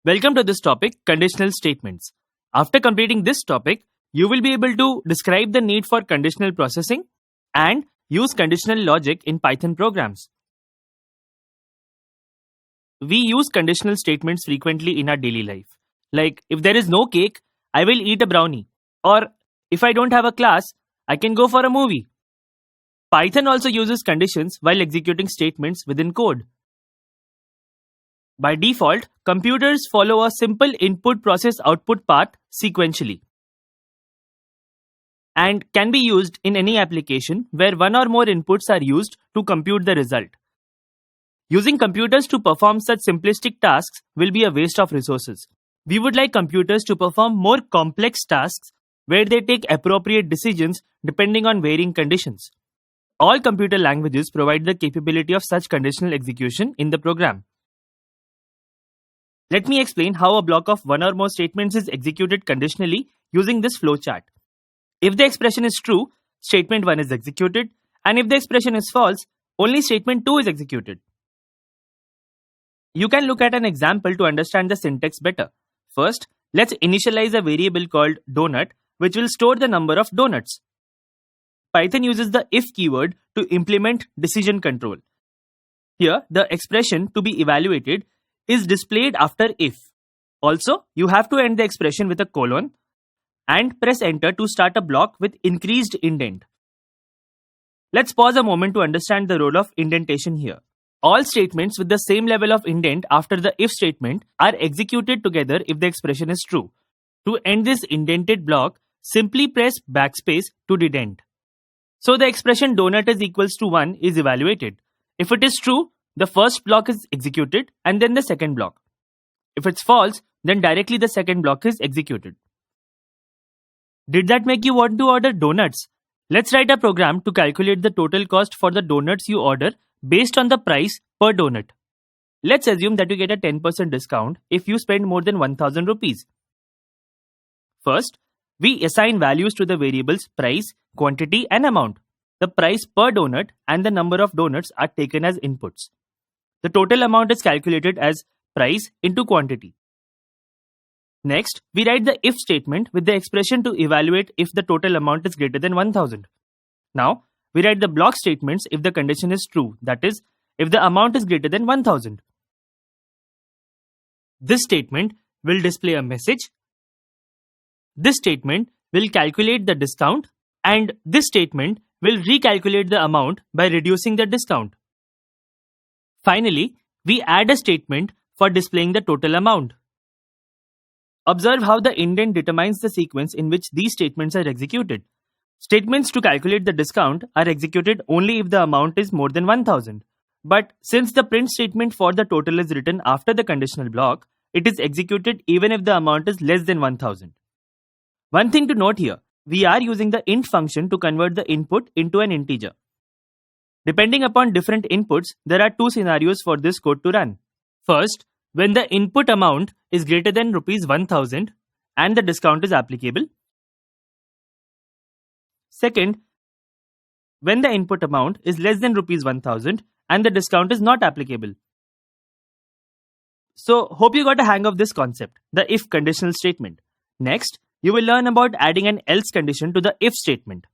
Welcome to this topic, conditional statements. After completing this topic, you will be able to describe the need for conditional processing and use conditional logic in Python programs. We use conditional statements frequently in our daily life. Like, if there is no cake, I will eat a brownie. Or, if I don't have a class, I can go for a movie. Python also uses conditions while executing statements within code. By default, computers follow a simple input process output path sequentially and can be used in any application where one or more inputs are used to compute the result. Using computers to perform such simplistic tasks will be a waste of resources. We would like computers to perform more complex tasks where they take appropriate decisions depending on varying conditions. All computer languages provide the capability of such conditional execution in the program. Let me explain how a block of one or more statements is executed conditionally using this flowchart. If the expression is true, statement 1 is executed, and if the expression is false, only statement 2 is executed. You can look at an example to understand the syntax better. First, let's initialize a variable called donut, which will store the number of donuts. Python uses the if keyword to implement decision control. Here, the expression to be evaluated is displayed after if. Also, you have to end the expression with a colon and press enter to start a block with increased indent. Let's pause a moment to understand the role of indentation here. All statements with the same level of indent after the if statement are executed together if the expression is true. To end this indented block, simply press backspace to dedent. So the expression donut is equals to 1 is evaluated. If it is true, the first block is executed and then the second block. If it's false, then directly the second block is executed. Did that make you want to order donuts? Let's write a program to calculate the total cost for the donuts you order based on the price per donut. Let's assume that you get a 10% discount if you spend more than 1000 rupees. First, we assign values to the variables price, quantity and amount. The price per donut and the number of donuts are taken as inputs. The total amount is calculated as price into quantity. Next, we write the if statement with the expression to evaluate if the total amount is greater than 1000. Now, we write the block statements if the condition is true, that is, if the amount is greater than 1000. This statement will display a message. This statement will calculate the discount, and this statement will recalculate the amount by reducing the discount. Finally, we add a statement for displaying the total amount. Observe how the indent determines the sequence in which these statements are executed. Statements to calculate the discount are executed only if the amount is more than 1000. But since the print statement for the total is written after the conditional block, it is executed even if the amount is less than 1000. One thing to note here, we are using the int function to convert the input into an integer. Depending upon different inputs, there are two scenarios for this code to run. First, when the input amount is greater than rupees 1000 and the discount is applicable. Second, when the input amount is less than rupees 1000 and the discount is not applicable. So, hope you got a hang of this concept, the if conditional statement. Next, you will learn about adding an else condition to the if statement.